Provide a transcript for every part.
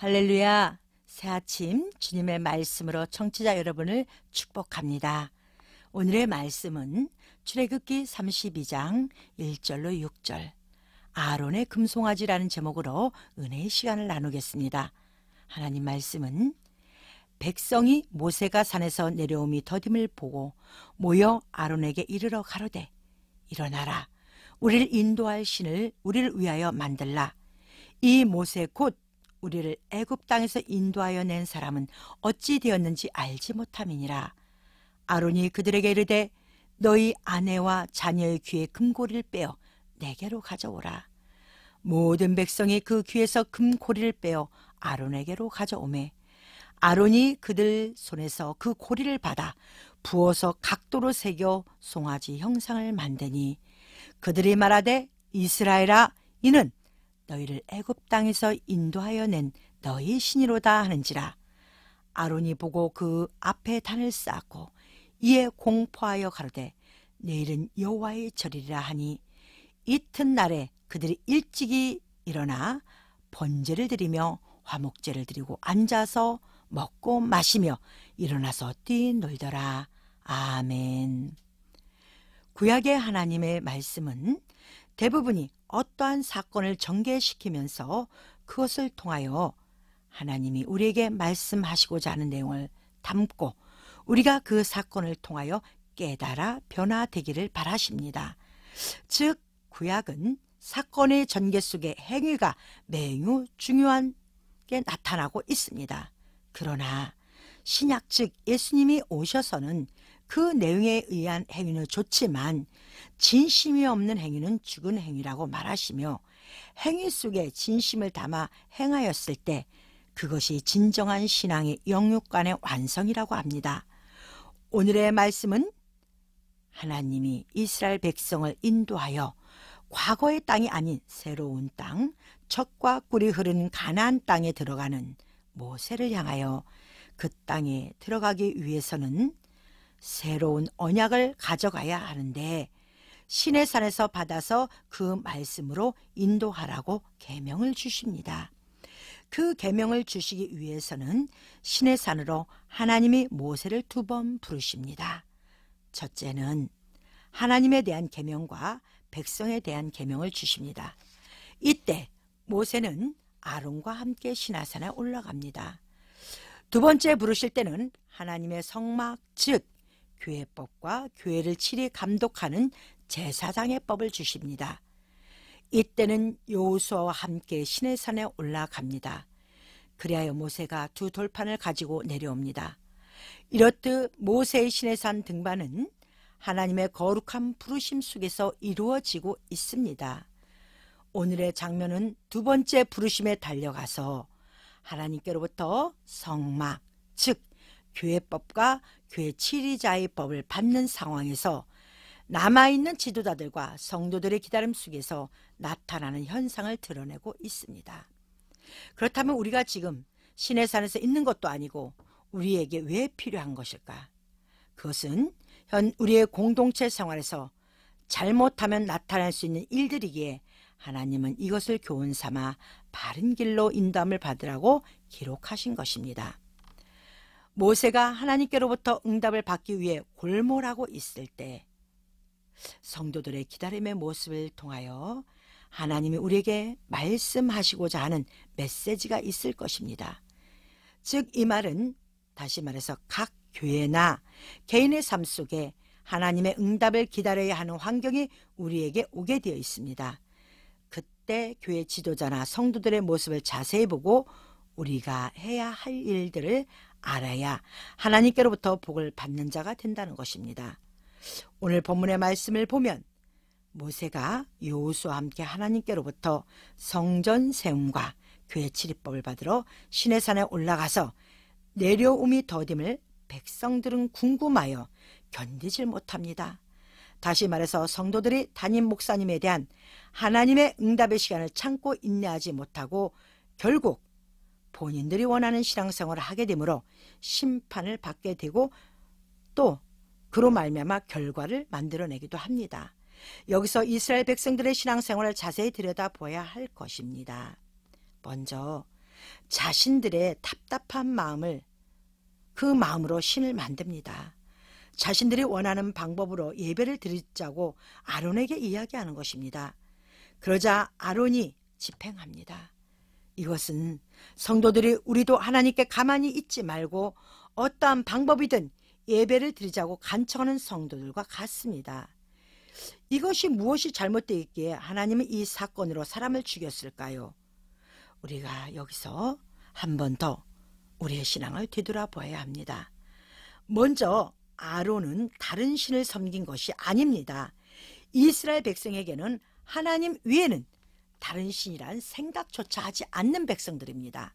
할렐루야! 새 아침 주님의 말씀으로 청취자 여러분을 축복합니다. 오늘의 말씀은 출애굽기 32장 1절로 6절 아론의 금송아지라는 제목으로 은혜의 시간을 나누겠습니다. 하나님 말씀은 백성이 모세가 산에서 내려옴이 더딤을 보고 모여 아론에게 이르러 가로되 일어나라 우리를 인도할 신을 우리를 위하여 만들라. 이 모세 곧 우리를 애굽 땅에서 인도하여 낸 사람은 어찌 되었는지 알지 못함이니라. 아론이 그들에게 이르되 너희 아내와 자녀의 귀에 금고리를 빼어 내게로 가져오라. 모든 백성이 그 귀에서 금고리를 빼어 아론에게로 가져오매 아론이 그들 손에서 그 고리를 받아 부어서 각도로 새겨 송아지 형상을 만드니 그들이 말하되 이스라엘아 이는 너희를 애굽 땅에서 인도하여 낸 너희 신이로다 하는지라. 아론이 보고 그 앞에 단을 쌓고 이에 공포하여 가로되 내일은 여호와의 절이라 하니 이튿날에 그들이 일찍이 일어나 번제를 드리며 화목제를 드리고 앉아서 먹고 마시며 일어나서 뛰놀더라. 아멘. 구약의 하나님의 말씀은 대부분이 어떠한 사건을 전개시키면서 그것을 통하여 하나님이 우리에게 말씀하시고자 하는 내용을 담고 우리가 그 사건을 통하여 깨달아 변화되기를 바라십니다. 즉 구약은 사건의 전개 속에 행위가 매우 중요하게 나타나고 있습니다. 그러나 신약 즉 예수님이 오셔서는 그 내용에 의한 행위는 좋지만 진심이 없는 행위는 죽은 행위라고 말하시며 행위 속에 진심을 담아 행하였을 때 그것이 진정한 신앙의 영육간의 완성이라고 합니다. 오늘의 말씀은 하나님이 이스라엘 백성을 인도하여 과거의 땅이 아닌 새로운 땅, 젖과 꿀이 흐르는 가나안 땅에 들어가는 모세를 향하여 그 땅에 들어가기 위해서는 새로운 언약을 가져가야 하는데 시내산에서 받아서 그 말씀으로 인도하라고 계명을 주십니다. 그 계명을 주시기 위해서는 시내산으로 하나님이 모세를 2번 부르십니다. 첫째는 하나님에 대한 계명과 백성에 대한 계명을 주십니다. 이때 모세는 아론과 함께 시내산에 올라갑니다. 두 번째 부르실 때는 하나님의 성막 즉 교회법과 교회를 칠히 감독하는 제사장의 법을 주십니다. 이때는 여호수아와 함께 시내산에 올라갑니다. 그리하여 모세가 2 돌판을 가지고 내려옵니다. 이렇듯 모세의 시내산 등반은 하나님의 거룩한 부르심 속에서 이루어지고 있습니다. 오늘의 장면은 2번째 부르심에 달려가서 하나님께로부터 성막 즉 교회법과 교회 치리자의 법을 받는 상황에서 남아있는 지도자들과 성도들의 기다림 속에서 나타나는 현상을 드러내고 있습니다. 그렇다면 우리가 지금 시내산에서 있는 것도 아니고 우리에게 왜 필요한 것일까? 그것은 현 우리의 공동체 생활에서 잘못하면 나타날 수 있는 일들이기에 하나님은 이것을 교훈 삼아 바른 길로 인도함을 받으라고 기록하신 것입니다. 모세가 하나님께로부터 응답을 받기 위해 골몰하고 있을 때 성도들의 기다림의 모습을 통하여 하나님이 우리에게 말씀하시고자 하는 메시지가 있을 것입니다. 즉 이 말은 다시 말해서 각 교회나 개인의 삶 속에 하나님의 응답을 기다려야 하는 환경이 우리에게 오게 되어 있습니다. 그때 교회 지도자나 성도들의 모습을 자세히 보고 우리가 해야 할 일들을 알아야 하나님께로부터 복을 받는 자가 된다는 것입니다. 오늘 본문의 말씀을 보면 모세가 여호수아와 함께 하나님께로부터 성전 세움과 교회 치리법을 받으러 시내산에 올라가서 내려옴이 더딤을 백성들은 궁금하여 견디질 못합니다. 다시 말해서 성도들이 담임 목사님에 대한 하나님의 응답의 시간을 참고 인내하지 못하고 결국 본인들이 원하는 신앙생활을 하게 되므로 심판을 받게 되고 또 그로 말미암아 결과를 만들어내기도 합니다. 여기서 이스라엘 백성들의 신앙생활을 자세히 들여다보아야 할 것입니다. 먼저 자신들의 답답한 마음을 그 마음으로 신을 만듭니다. 자신들이 원하는 방법으로 예배를 드리자고 아론에게 이야기하는 것입니다. 그러자 아론이 집행합니다. 이것은 성도들이 우리도 하나님께 가만히 있지 말고 어떠한 방법이든 예배를 드리자고 간청하는 성도들과 같습니다. 이것이 무엇이 잘못되어 있기에 하나님은 이 사건으로 사람을 죽였을까요? 우리가 여기서 한 번 더 우리의 신앙을 되돌아봐야 합니다. 먼저 아론은 다른 신을 섬긴 것이 아닙니다. 이스라엘 백성에게는 하나님 외에는 다른 신이란 생각조차 하지 않는 백성들입니다.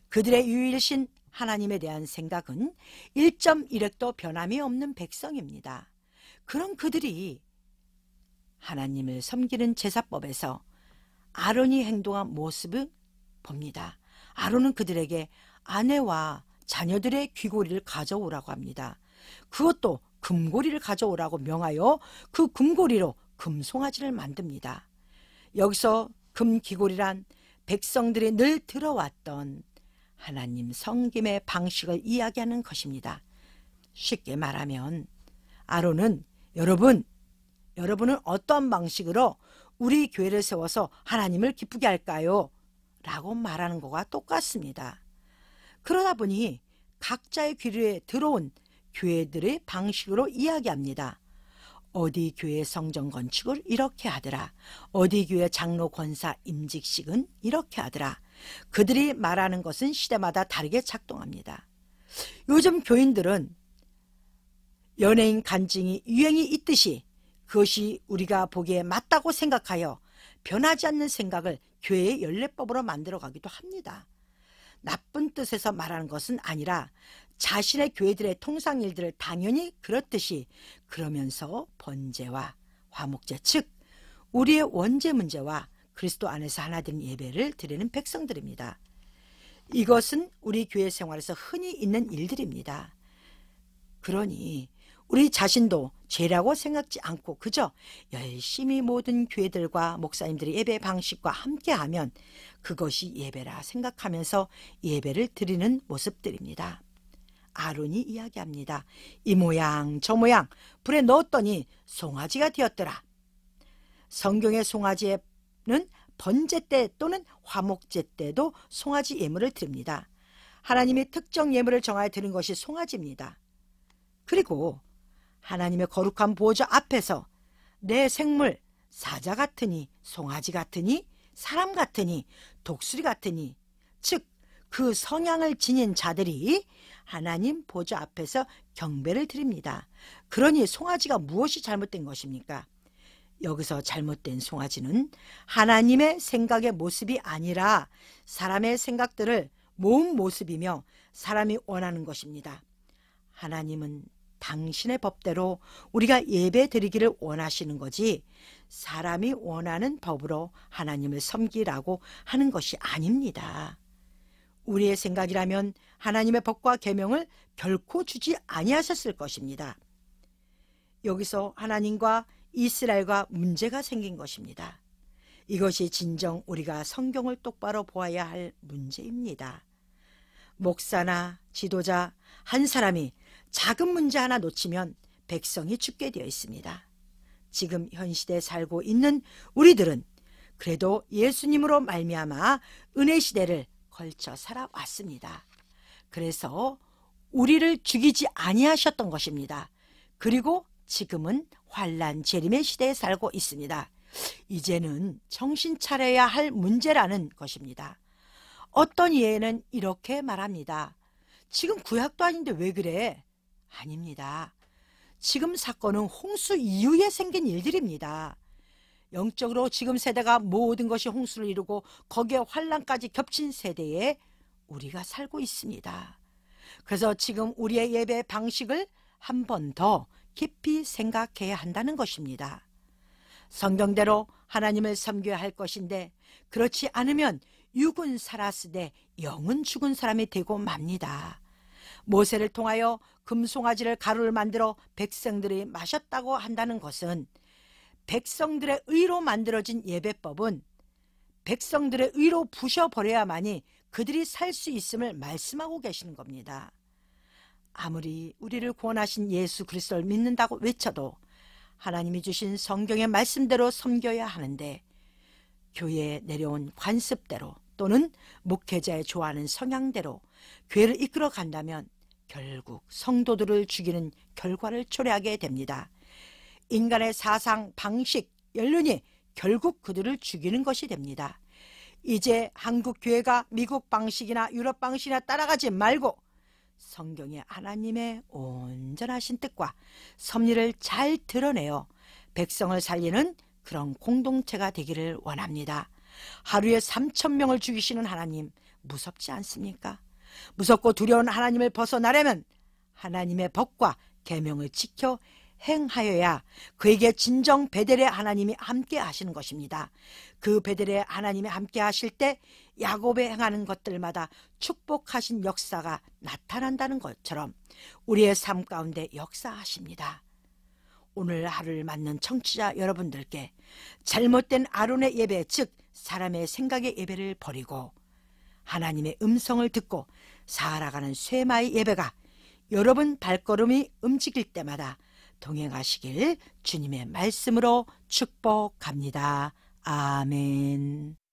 그들의 유일신 하나님에 대한 생각은 1.1획도 변함이 없는 백성입니다. 그런 그들이 하나님을 섬기는 제사법에서 아론이 행동한 모습을 봅니다. 아론은 그들에게 아내와 자녀들의 귀고리를 가져오라고 합니다. 그것도 금고리를 가져오라고 명하여 그 금고리로 금송아지를 만듭니다. 여기서 금귀고리란 백성들이 늘 들어왔던 하나님 섬김의 방식을 이야기하는 것입니다. 쉽게 말하면 아론은 여러분은 어떤 방식으로 우리 교회를 세워서 하나님을 기쁘게 할까요? 라고 말하는 것과 똑같습니다. 그러다 보니 각자의 귀에 들어온 교회들의 방식으로 이야기합니다. 어디 교회 성전 건축을 이렇게 하더라. 어디 교회 장로 권사 임직식은 이렇게 하더라. 그들이 말하는 것은 시대마다 다르게 작동합니다. 요즘 교인들은 연예인 간증이 유행이 있듯이 그것이 우리가 보기에 맞다고 생각하여 변하지 않는 생각을 교회의 연례법으로 만들어가기도 합니다. 나쁜 뜻에서 말하는 것은 아니라 자신의 교회들의 통상 일들을 당연히 그렇듯이 그러면서 번제와 화목제, 즉 우리의 원죄 문제와 그리스도 안에서 하나 된 예배를 드리는 백성들입니다. 이것은 우리 교회 생활에서 흔히 있는 일들입니다. 그러니 우리 자신도 죄라고 생각지 않고 그저 열심히 모든 교회들과 목사님들의 예배 방식과 함께하면 그것이 예배라 생각하면서 예배를 드리는 모습들입니다. 아론이 이야기합니다. 이 모양 저 모양 불에 넣었더니 송아지가 되었더라. 성경의 송아지는 번제 때 또는 화목제 때도 송아지 예물을 드립니다. 하나님이 특정 예물을 정하여 드린 것이 송아지입니다. 그리고 하나님의 거룩한 보좌 앞에서 내 생물 사자 같으니 송아지 같으니 사람 같으니 독수리 같으니 즉 그 성향을 지닌 자들이 하나님 보좌 앞에서 경배를 드립니다. 그러니 송아지가 무엇이 잘못된 것입니까? 여기서 잘못된 송아지는 하나님의 생각의 모습이 아니라 사람의 생각들을 모은 모습이며 사람이 원하는 것입니다. 하나님은 당신의 법대로 우리가 예배 드리기를 원하시는 거지 사람이 원하는 법으로 하나님을 섬기라고 하는 것이 아닙니다. 우리의 생각이라면 하나님의 법과 계명을 결코 주지 아니하셨을 것입니다. 여기서 하나님과 이스라엘과 문제가 생긴 것입니다. 이것이 진정 우리가 성경을 똑바로 보아야 할 문제입니다. 목사나 지도자 한 사람이 작은 문제 하나 놓치면 백성이 죽게 되어 있습니다. 지금 현 시대에 살고 있는 우리들은 그래도 예수님으로 말미암아 은혜 시대를 걸쳐 살아왔습니다. 그래서 우리를 죽이지 아니하셨던 것입니다. 그리고 지금은 환난 재림의 시대에 살고 있습니다. 이제는 정신 차려야 할 문제라는 것입니다. 어떤 예는 이렇게 말합니다. 지금 구약도 아닌데 왜 그래? 아닙니다. 지금 사건은 홍수 이후에 생긴 일들입니다. 영적으로 지금 세대가 모든 것이 홍수를 이루고 거기에 환난까지 겹친 세대에 우리가 살고 있습니다. 그래서 지금 우리의 예배 방식을 한 번 더 깊이 생각해야 한다는 것입니다. 성경대로 하나님을 섬겨야 할 것인데 그렇지 않으면 육은 살았으되 영은 죽은 사람이 되고 맙니다. 모세를 통하여 금송아지를 가루를 만들어 백성들이 마셨다고 한다는 것은 백성들의 의로 만들어진 예배법은 백성들의 의로 부셔버려야만이 그들이 살 수 있음을 말씀하고 계시는 겁니다. 아무리 우리를 구원하신 예수 그리스도를 믿는다고 외쳐도 하나님이 주신 성경의 말씀대로 섬겨야 하는데, 교회에 내려온 관습대로 또는 목회자의 좋아하는 성향대로 교회를 이끌어 간다면 결국 성도들을 죽이는 결과를 초래하게 됩니다. 인간의 사상, 방식, 연륜이 결국 그들을 죽이는 것이 됩니다. 이제 한국 교회가 미국 방식이나 유럽 방식이나 따라가지 말고 성경의 하나님의 온전하신 뜻과 섭리를 잘 드러내어 백성을 살리는 그런 공동체가 되기를 원합니다. 하루에 3,000명을 죽이시는 하나님 무섭지 않습니까? 무섭고 두려운 하나님을 벗어나려면 하나님의 법과 계명을 지켜 행하여야 그에게 진정 베델의 하나님이 함께 하시는 것입니다. 그 베델의 하나님이 함께 하실 때 야곱에 행하는 것들마다 축복하신 역사가 나타난다는 것처럼 우리의 삶 가운데 역사하십니다. 오늘 하루를 맞는 청취자 여러분들께 잘못된 아론의 예배, 즉 사람의 생각의 예배를 버리고 하나님의 음성을 듣고 살아가는 쇠마의 예배가 여러분 발걸음이 움직일 때마다 동행하시길 주님의 말씀으로 축복합니다. 아멘.